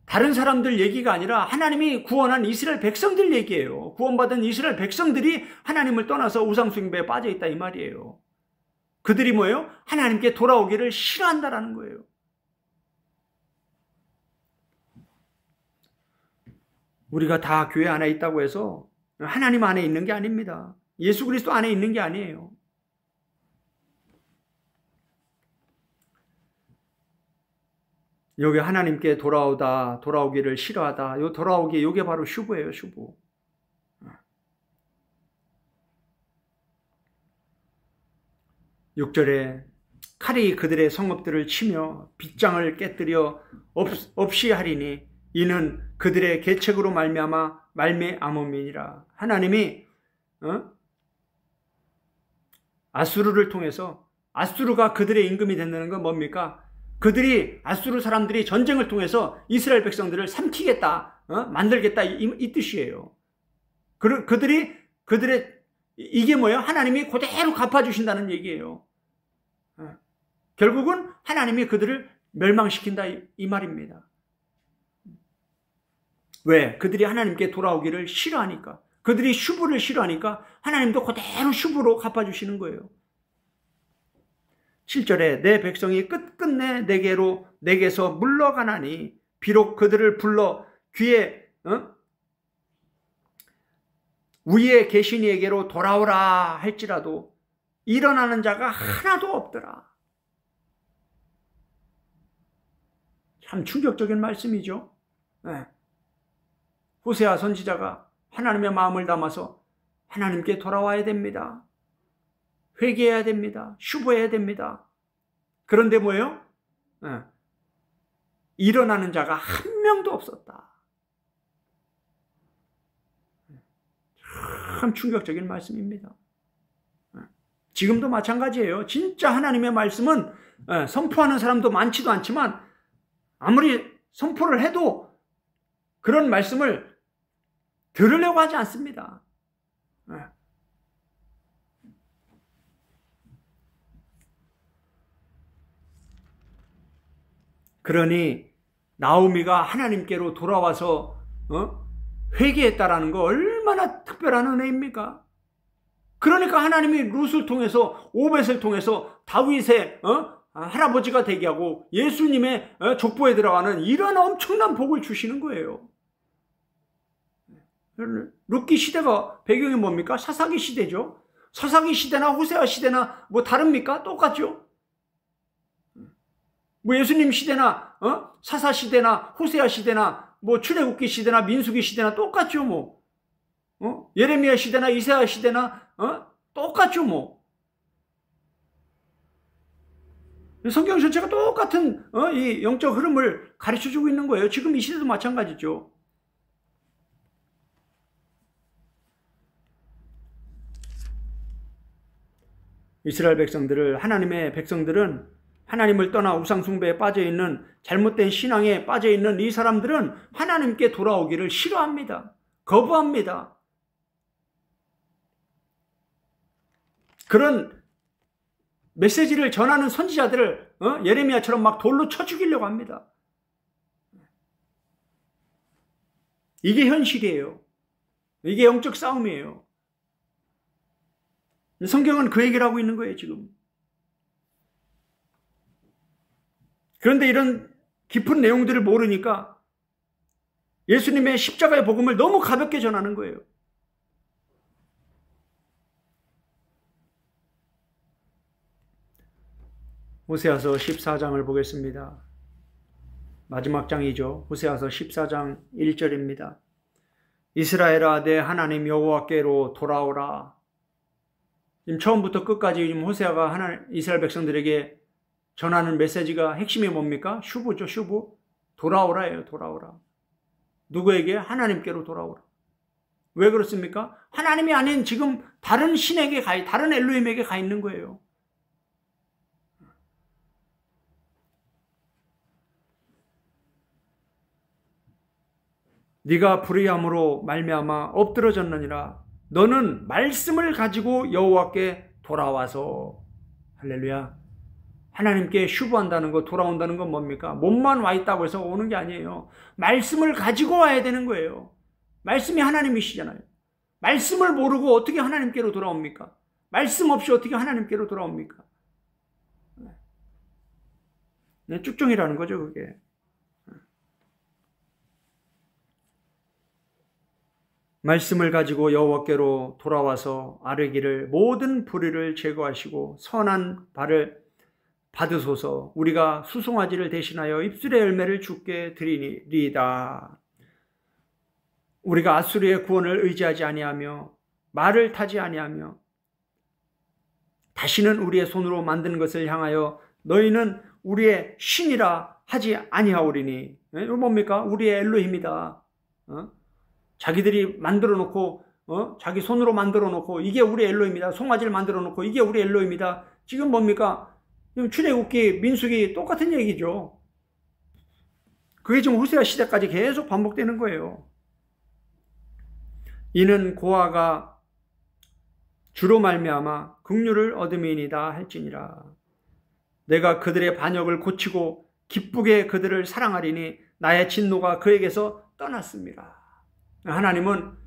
다른 사람들 얘기가 아니라 하나님이 구원한 이스라엘 백성들 얘기예요. 구원받은 이스라엘 백성들이 하나님을 떠나서 우상숭배에 빠져 있다 이 말이에요. 그들이 뭐예요? 하나님께 돌아오기를 싫어한다라는 거예요. 우리가 다 교회 안에 있다고 해서 하나님 안에 있는 게 아닙니다. 예수 그리스도 안에 있는 게 아니에요. 여기 하나님께 돌아오기를 싫어하다. 요 돌아오기, 요게 바로 슈브예요, 슈브. 6절에 칼이 그들의 성읍들을 치며 빗장을 깨뜨려 없이 하리니 이는 그들의 계책으로 말미암음이니라. 하나님이 아수르를 통해서, 아수르가 그들의 임금이 된다는 건 뭡니까? 그들이, 아수르 사람들이 전쟁을 통해서 이스라엘 백성들을 삼키겠다, 만들겠다 이 뜻이에요. 그들의 이게 뭐예요? 하나님이 그대로 갚아주신다는 얘기예요. 결국은 하나님이 그들을 멸망시킨다 이 말입니다. 왜? 그들이 하나님께 돌아오기를 싫어하니까. 그들이 슈브를 싫어하니까 하나님도 그대로 슈브로 갚아주시는 거예요. 7절에 내 백성이 끝끝내 내게서 물러가나니 비록 그들을 불러 귀에 위에 계신 이에게로 돌아오라 할지라도 일어나는 자가 하나도 없더라. 참 충격적인 말씀이죠. 네. 호세아 선지자가 하나님의 마음을 담아서 하나님께 돌아와야 됩니다. 회개해야 됩니다. 슈브해야 됩니다. 그런데 뭐예요? 일어나는 자가 한 명도 없었다. 참 충격적인 말씀입니다. 지금도 마찬가지예요. 진짜 하나님의 말씀은 선포하는 사람도 많지도 않지만 아무리 선포를 해도 그런 말씀을 들으려고 하지 않습니다. 그러니 나오미가 하나님께로 돌아와서 회개했다라는 거 얼마나 특별한 은혜입니까? 그러니까 하나님이 룻을 통해서, 오벳을 통해서 다윗의 할아버지가 되게 하고 예수님의 족보에 들어가는 이런 엄청난 복을 주시는 거예요. 룻기 시대가 배경이 뭡니까? 사사기 시대죠. 사사기 시대나 호세아 시대나 뭐 다릅니까? 똑같죠. 뭐 예수님 시대나 사사 시대나 호세아 시대나 뭐 출애굽기 시대나 민수기 시대나 똑같죠. 뭐 예레미야 시대나 이사야 시대나 똑같죠. 뭐 성경 전체가 똑같은 이 영적 흐름을 가르쳐주고 있는 거예요. 지금 이 시대도 마찬가지죠. 이스라엘 백성들을, 하나님의 백성들은, 하나님을 떠나 우상 숭배에 빠져있는, 잘못된 신앙에 빠져있는 이 사람들은 하나님께 돌아오기를 싫어합니다. 거부합니다. 그런 메시지를 전하는 선지자들을 예레미야처럼 막 돌로 쳐 죽이려고 합니다. 이게 현실이에요. 이게 영적 싸움이에요. 성경은 그 얘기를 하고 있는 거예요, 지금. 그런데 이런 깊은 내용들을 모르니까 예수님의 십자가의 복음을 너무 가볍게 전하는 거예요. 호세아서 14장을 보겠습니다. 마지막 장이죠. 호세아서 14장 1절입니다. 이스라엘아, 내 하나님 여호와께로 돌아오라. 지금 처음부터 끝까지 지금 호세아가 이스라엘 백성들에게 전하는 메시지가 핵심이 뭡니까? 슈브죠, 슈브. 돌아오라예요, 돌아오라. 누구에게? 하나님께로 돌아오라. 왜 그렇습니까? 하나님이 아닌 지금 다른 신에게 다른 엘로힘에게 가 있는 거예요. 네가 불의함으로 말미암아 엎드러졌느니라. 너는 말씀을 가지고 여호와께 돌아와서. 할렐루야. 하나님께 슈브한다는 거, 돌아온다는 건 뭡니까? 몸만 와 있다고 해서 오는 게 아니에요. 말씀을 가지고 와야 되는 거예요. 말씀이 하나님이시잖아요. 말씀을 모르고 어떻게 하나님께로 돌아옵니까? 말씀 없이 어떻게 하나님께로 돌아옵니까? 네, 쭉종이라는 거죠, 그게. 말씀을 가지고 여호와께로 돌아와서 아뢰기를 모든 불의를 제거하시고 선한 발을 받으소서. 우리가 수송아지를 대신하여 입술의 열매를 주께 드리리이다. 우리가 아수르의 구원을 의지하지 아니하며 말을 타지 아니하며 다시는 우리의 손으로 만든 것을 향하여 너희는 우리의 신이라 하지 아니하오리니. 이거 뭡니까? 우리의 엘로힘이다. 자기들이 만들어 놓고 자기 손으로 만들어 놓고 이게 우리 엘로힘이다. 송아지를 만들어 놓고 이게 우리 엘로힘이다. 지금 뭡니까? 출애굽기, 민수기 똑같은 얘기죠. 그게 지금 호세아 시대까지 계속 반복되는 거예요. 이는 고아가 주로 말미암아 긍휼을 얻음이니이다 할지니라. 내가 그들의 반역을 고치고 기쁘게 그들을 사랑하리니 나의 진노가 그에게서 떠났습니다. 하나님은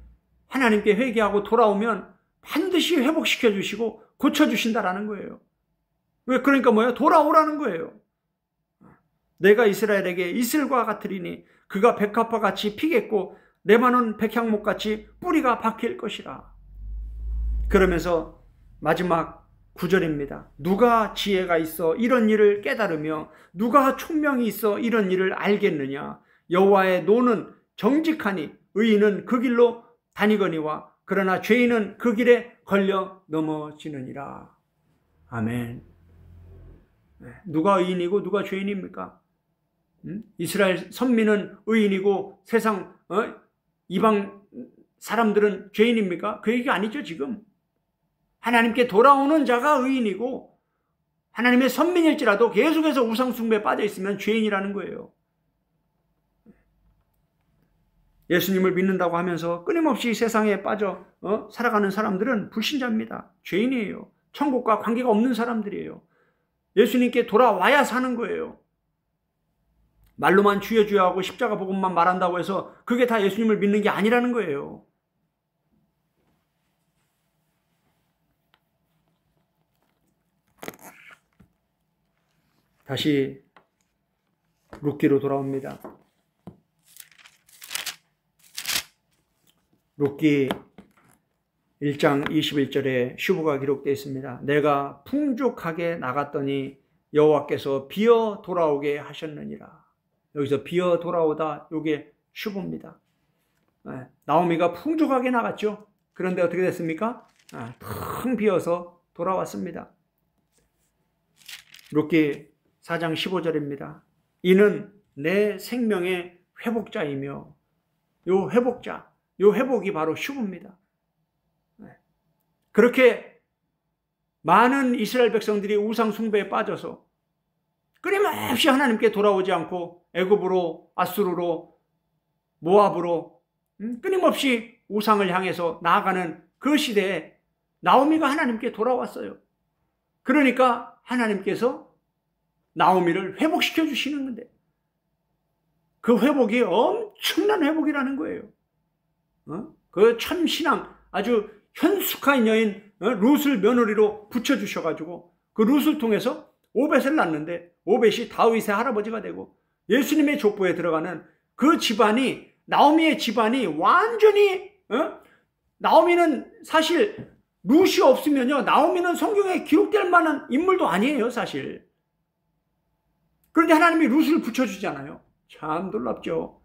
하나님께 회개하고 돌아오면 반드시 회복시켜 주시고 고쳐 주신다라는 거예요. 왜? 그러니까 뭐예요? 돌아오라는 거예요. 내가 이스라엘에게 이슬과 같으리니 그가 백합화 같이 피겠고 레바논 백향목 같이 뿌리가 박힐 것이라. 그러면서 마지막 9절입니다. 누가 지혜가 있어 이런 일을 깨달으며 누가 총명이 있어 이런 일을 알겠느냐. 여호와의 노는 정직하니 의인은 그 길로 다니거니와 그러나 죄인은 그 길에 걸려 넘어지느니라. 아멘. 누가 의인이고 누가 죄인입니까? 이스라엘 선민은 의인이고 세상 이방 사람들은 죄인입니까? 그 얘기가 아니죠. 지금 하나님께 돌아오는 자가 의인이고 하나님의 선민일지라도 계속해서 우상숭배에 빠져 있으면 죄인이라는 거예요. 예수님을 믿는다고 하면서 끊임없이 세상에 빠져 살아가는 사람들은 불신자입니다. 죄인이에요. 천국과 관계가 없는 사람들이에요. 예수님께 돌아와야 사는 거예요. 말로만 주여 주여 하고 십자가 복음만 말한다고 해서 그게 다 예수님을 믿는 게 아니라는 거예요. 다시 룻기로 돌아옵니다. 룻기 1장 21절에 슈브가 기록되어 있습니다. 내가 풍족하게 나갔더니 여호와께서 비어 돌아오게 하셨느니라. 여기서 비어 돌아오다, 이게 슈브입니다. 나오미가 풍족하게 나갔죠. 그런데 어떻게 됐습니까? 텅 비어서 돌아왔습니다. 룻기 4장 15절입니다. 이는 내 생명의 회복자이며, 요 회복자, 요 회복이 바로 슈브입니다. 그렇게 많은 이스라엘 백성들이 우상 숭배에 빠져서 끊임없이 하나님께 돌아오지 않고 애굽으로, 아수르로, 모압으로 끊임없이 우상을 향해서 나아가는 그 시대에 나오미가 하나님께 돌아왔어요. 그러니까 하나님께서 나오미를 회복시켜 주시는 건데, 그 회복이 엄청난 회복이라는 거예요. 그 참신앙, 아주 현숙한 여인 룻을 며느리로 붙여주셔가지고 그 룻을 통해서 오벳을 낳는데, 오벳이 다윗의 할아버지가 되고 예수님의 족보에 들어가는 그 집안이, 나오미의 집안이 완전히, 나오미는 사실 룻이 없으면요, 나오미는 성경에 기록될 만한 인물도 아니에요, 사실. 그런데 하나님이 룻을 붙여주잖아요. 참 놀랍죠.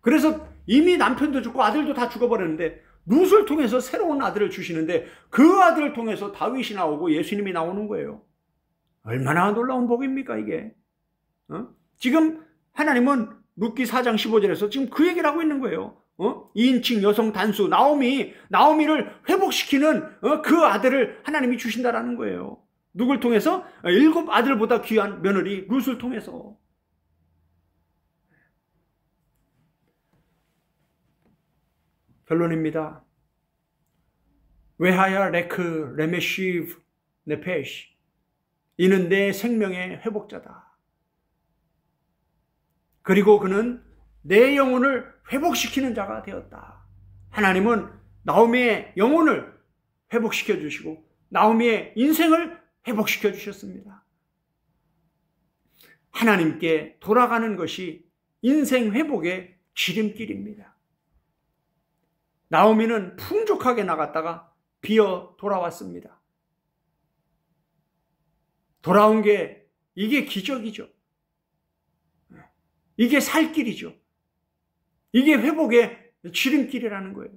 그래서 이미 남편도 죽고 아들도 다 죽어버렸는데 룻을 통해서 새로운 아들을 주시는데, 그 아들을 통해서 다윗이 나오고 예수님이 나오는 거예요. 얼마나 놀라운 복입니까 이게. 지금 하나님은 룻기 4장 15절에서 지금 그 얘기를 하고 있는 거예요. 2인칭 여성 단수 나오미를 회복시키는 그 아들을 하나님이 주신다라는 거예요. 누굴 통해서? 7 아들보다 귀한 며느리 룻을 통해서. 결론입니다. 외하야 레크 레메시브 네페시, 이는 내 생명의 회복자다. 그리고 그는 내 영혼을 회복시키는 자가 되었다. 하나님은 나오미의 영혼을 회복시켜 주시고 나오미의 인생을 회복시켜 주셨습니다. 하나님께 돌아가는 것이 인생 회복의 지름길입니다. 나오미는 풍족하게 나갔다가 비어 돌아왔습니다. 돌아온 게 이게 기적이죠. 이게 살 길이죠. 이게 회복의 지름길이라는 거예요.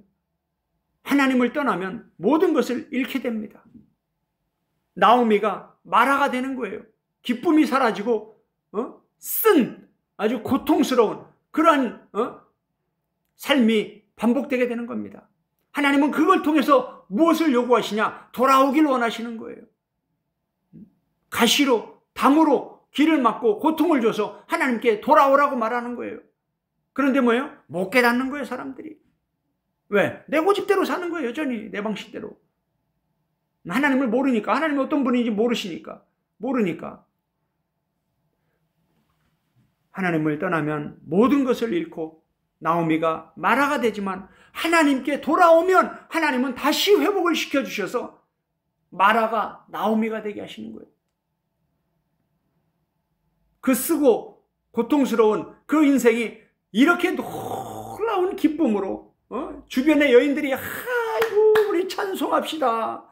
하나님을 떠나면 모든 것을 잃게 됩니다. 나오미가 마라가 되는 거예요. 기쁨이 사라지고 쓴 아주 고통스러운 그러한 삶이 반복되게 되는 겁니다. 하나님은 그걸 통해서 무엇을 요구하시냐? 돌아오길 원하시는 거예요. 가시로, 담으로 길을 막고 고통을 줘서 하나님께 돌아오라고 말하는 거예요. 그런데 뭐예요? 못 깨닫는 거예요, 사람들이. 왜? 내 고집대로 사는 거예요, 여전히. 내 방식대로. 하나님을 모르니까, 하나님이 어떤 분인지 모르니까. 하나님을 떠나면 모든 것을 잃고 나오미가 마라가 되지만, 하나님께 돌아오면 하나님은 다시 회복을 시켜주셔서 마라가 나오미가 되게 하시는 거예요. 그 쓰고 고통스러운 그 인생이 이렇게 놀라운 기쁨으로 주변의 여인들이 아이고 우리 찬송합시다.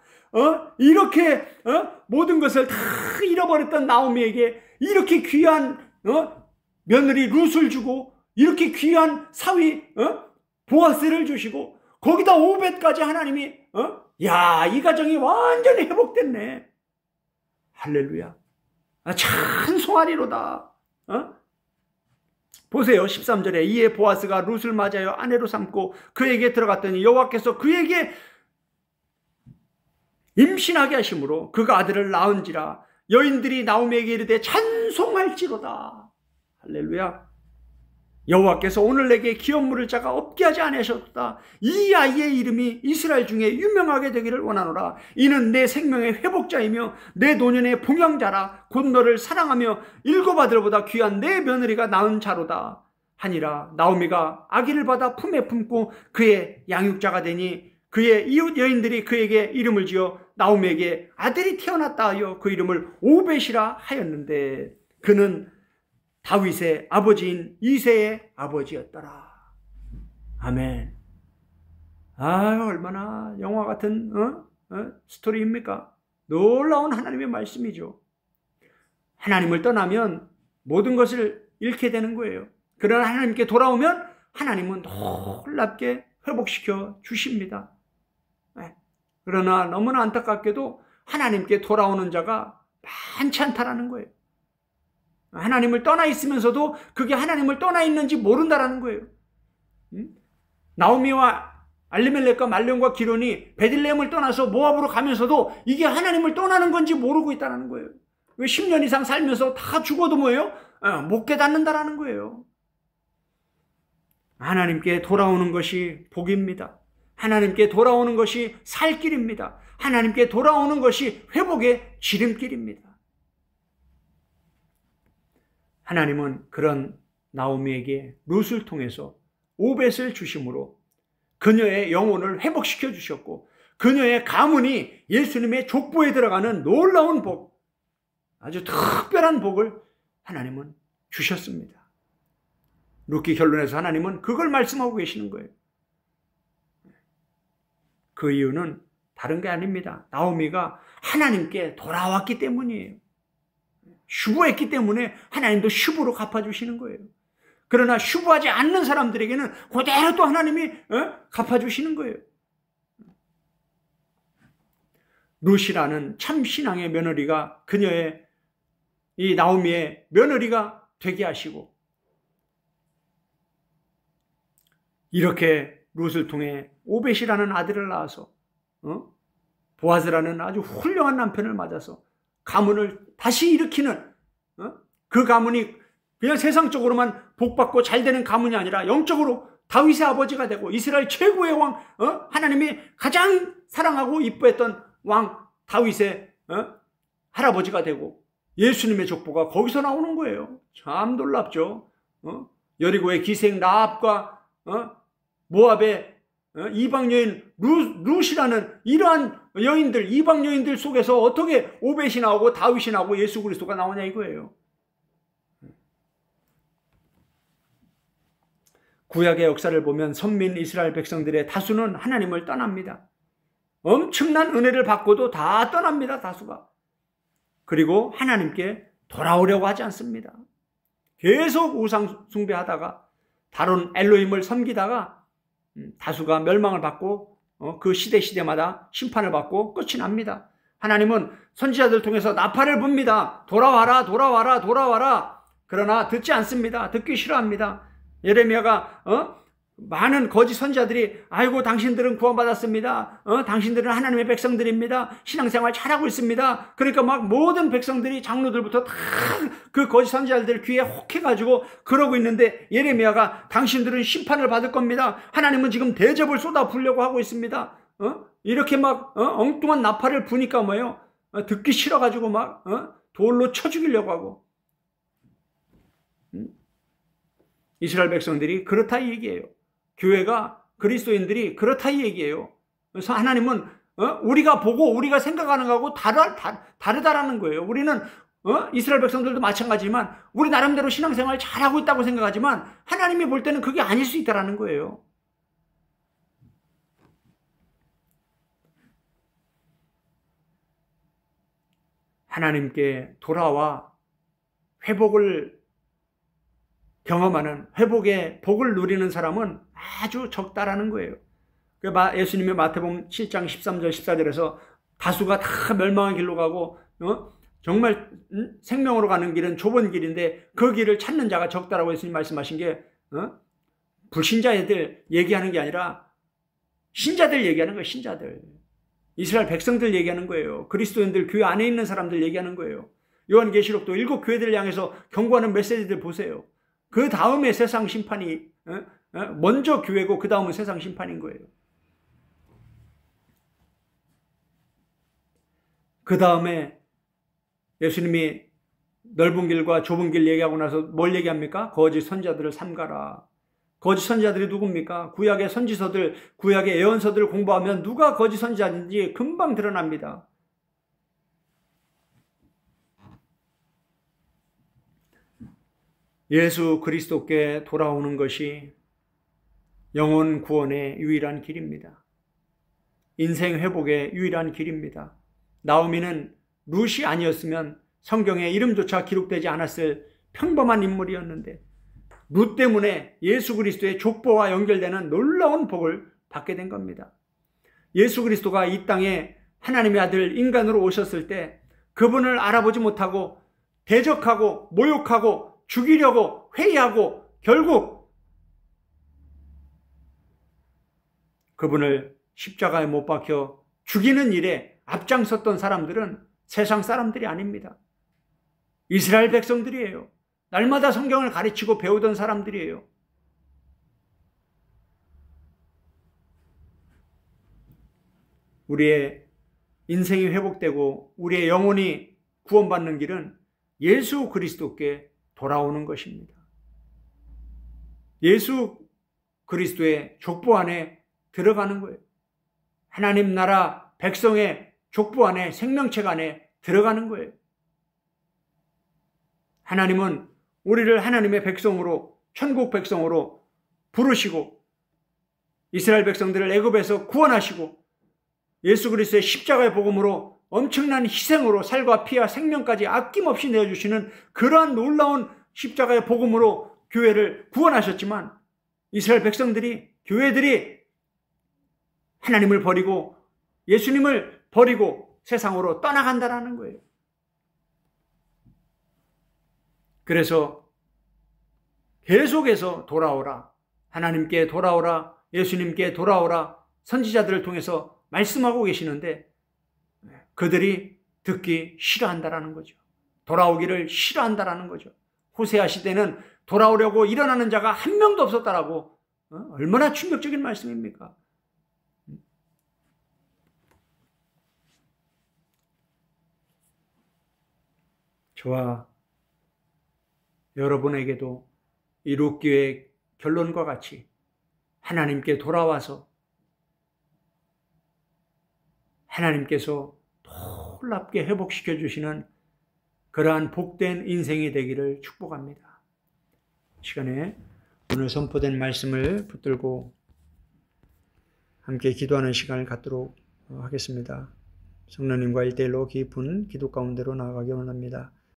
이렇게 모든 것을 다 잃어버렸던 나오미에게 이렇게 귀한 며느리 룻을 주고 이렇게 귀한 사위 보아스를 주시고 거기다 오벳까지 하나님이 야, 이 가정이 완전히 회복됐네. 할렐루야. 찬송하리로다. 보세요. 13절에 이에 보아스가 룻을 맞아요 아내로 삼고 그에게 들어갔더니 여호와께서 그에게 임신하게 하심으로 그가 아들을 낳은지라. 여인들이 나오미에게 이르되 찬송할지로다. 할렐루야. 여호와께서 오늘 내게 기업물을 자가 없게 하지 아니하셨다. 이 아이의 이름이 이스라엘 중에 유명하게 되기를 원하노라. 이는 내 생명의 회복자이며 내 노년의 봉양자라. 곧 너를 사랑하며 7 아들보다 귀한 내 며느리가 낳은 자로다 하니라. 나오미가 아기를 받아 품에 품고 그의 양육자가 되니 그의 이웃 여인들이 그에게 이름을 지어 나오미에게 아들이 태어났다 하여 그 이름을 오벳이라 하였는데 그는 다윗의 아버지인 이새의 아버지였더라. 아멘. 얼마나 영화 같은 스토리입니까? 놀라운 하나님의 말씀이죠. 하나님을 떠나면 모든 것을 잃게 되는 거예요. 그러나 하나님께 돌아오면 하나님은 놀랍게 회복시켜 주십니다. 그러나 너무나 안타깝게도 하나님께 돌아오는 자가 많지 않다라는 거예요. 하나님을 떠나 있으면서도 그게 하나님을 떠나 있는지 모른다라는 거예요. 나오미와 알리멜렉과 말론과 기론이 베들레헴을 떠나서 모압으로 가면서도 이게 하나님을 떠나는 건지 모르고 있다는 거예요. 10년 이상 살면서 다 죽어도 뭐예요? 못 깨닫는다라는 거예요. 하나님께 돌아오는 것이 복입니다. 하나님께 돌아오는 것이 살 길입니다. 하나님께 돌아오는 것이 회복의 지름길입니다. 하나님은 그런 나오미에게 룻을 통해서 오벳을 주심으로 그녀의 영혼을 회복시켜 주셨고 그녀의 가문이 예수님의 족보에 들어가는 놀라운 복, 아주 특별한 복을 하나님은 주셨습니다. 룻기 결론에서 하나님은 그걸 말씀하고 계시는 거예요. 그 이유는 다른 게 아닙니다. 나오미가 하나님께 돌아왔기 때문이에요. 슈브했기 때문에 하나님도 슈브로 갚아주시는 거예요. 그러나 슈브하지 않는 사람들에게는 그대로 또 하나님이 갚아주시는 거예요. 룻이라는 참 신앙의 며느리가 그녀의 이 나오미의 며느리가 되게 하시고 이렇게 룻을 통해 오벳이라는 아들을 낳아서 보아즈라는 아주 훌륭한 남편을 맞아서 가문을 다시 일으키는 그 가문이 그냥 세상적으로만 복받고 잘되는 가문이 아니라 영적으로 다윗의 아버지가 되고 이스라엘 최고의 왕, 하나님이 가장 사랑하고 이뻐했던 왕 다윗의 할아버지가 되고 예수님의 족보가 거기서 나오는 거예요. 참 놀랍죠. 여리고의 기생 라합과 모압의 이방 여인 룻이라는 이러한 여인들, 이방 여인들 속에서 어떻게 오벳이 나오고 다윗이 나오고 예수 그리스도가 나오냐 이거예요. 구약의 역사를 보면 선민 이스라엘 백성들의 다수는 하나님을 떠납니다. 엄청난 은혜를 받고도 다 떠납니다. 다수가. 그리고 하나님께 돌아오려고 하지 않습니다. 계속 우상 숭배하다가 다른 엘로힘을 섬기다가 다수가 멸망을 받고 그 시대마다 심판을 받고 끝이 납니다. 하나님은 선지자들 통해서 나팔을 붑니다. 돌아와라 돌아와라 돌아와라. 그러나 듣지 않습니다. 듣기 싫어합니다. 예레미야가 많은 거짓 선지자들이 아이고 당신들은 구원받았습니다. 당신들은 하나님의 백성들입니다. 신앙생활 잘하고 있습니다. 그러니까 막 모든 백성들이 장로들부터 다 그 거짓 선지자들 귀에 혹해가지고 그러고 있는데 예레미야가 당신들은 심판을 받을 겁니다. 하나님은 지금 대접을 쏟아 부으려고 하고 있습니다. 이렇게 막 엉뚱한 나팔을 부니까 뭐예요? 듣기 싫어가지고 막 돌로 쳐 죽이려고 하고. 이스라엘 백성들이 그렇다 이 얘기예요. 교회가 그리스도인들이 그렇다 이 얘기예요. 그래서 하나님은 우리가 보고 우리가 생각하는 거하고 다르다라는 거예요. 우리는 이스라엘 백성들도 마찬가지지만 우리 나름대로 신앙생활 잘하고 있다고 생각하지만 하나님이 볼 때는 그게 아닐 수 있다라는 거예요. 하나님께 돌아와 회복을 경험하는 회복의 복을 누리는 사람은 아주 적다라는 거예요. 예수님의 마태복음 7장 13절 14절에서 다수가 다 멸망의 길로 가고 정말 생명으로 가는 길은 좁은 길인데 그 길을 찾는 자가 적다라고 예수님 말씀하신 게 불신자애들 얘기하는 게 아니라 신자들 얘기하는 거예요. 신자들. 이스라엘 백성들 얘기하는 거예요. 그리스도인들 교회 안에 있는 사람들 얘기하는 거예요. 요한계시록도 7 교회들을 향해서 경고하는 메시지들 보세요. 그 다음에 세상 심판이 먼저 교회고 그 다음은 세상 심판인 거예요. 그 다음에 예수님이 넓은 길과 좁은 길 얘기하고 나서 뭘 얘기합니까? 거짓 선지자들을 삼가라. 거짓 선지자들이 누굽니까? 구약의 선지서들, 구약의 예언서들을 공부하면 누가 거짓 선지자인지 금방 드러납니다. 예수 그리스도께 돌아오는 것이 영혼 구원의 유일한 길입니다. 인생 회복의 유일한 길입니다. 나오미는 룻이 아니었으면 성경에 이름조차 기록되지 않았을 평범한 인물이었는데 룻 때문에 예수 그리스도의 족보와 연결되는 놀라운 복을 받게 된 겁니다. 예수 그리스도가 이 땅에 하나님의 아들 인간으로 오셨을 때 그분을 알아보지 못하고 대적하고 모욕하고 죽이려고 회의하고 결국 그분을 십자가에 못 박혀 죽이는 일에 앞장섰던 사람들은 세상 사람들이 아닙니다. 이스라엘 백성들이에요. 날마다 성경을 가르치고 배우던 사람들이에요. 우리의 인생이 회복되고 우리의 영혼이 구원받는 길은 예수 그리스도께 돌아오는 것입니다. 예수 그리스도의 족보 안에 들어가는 거예요. 하나님 나라 백성의 족보 안에, 생명책 안에 들어가는 거예요. 하나님은 우리를 하나님의 백성으로, 천국 백성으로 부르시고 이스라엘 백성들을 애굽에서 구원하시고 예수 그리스도의 십자가의 복음으로 엄청난 희생으로 살과 피와 생명까지 아낌없이 내어주시는 그러한 놀라운 십자가의 복음으로 교회를 구원하셨지만 이스라엘 백성들이, 교회들이 하나님을 버리고 예수님을 버리고 세상으로 떠나간다라는 거예요. 그래서 계속해서 돌아오라, 하나님께 돌아오라, 예수님께 돌아오라 선지자들을 통해서 말씀하고 계시는데 그들이 듣기 싫어한다라는 거죠. 돌아오기를 싫어한다라는 거죠. 호세아 시대는 돌아오려고 일어나는 자가 한 명도 없었다라고. 얼마나 충격적인 말씀입니까? 저와 여러분에게도 이 룻기의 결론과 같이 하나님께 돌아와서 하나님께서 놀랍게 회복시켜 주시는 그러한 복된 인생이 되기를 축복합니다. 시간에 오늘 선포된 말씀을 붙들고 함께 기도하는 시간을 갖도록 하겠습니다. 성령님과 1:1로 깊은 기도 가운데로 나아가기 원합니다.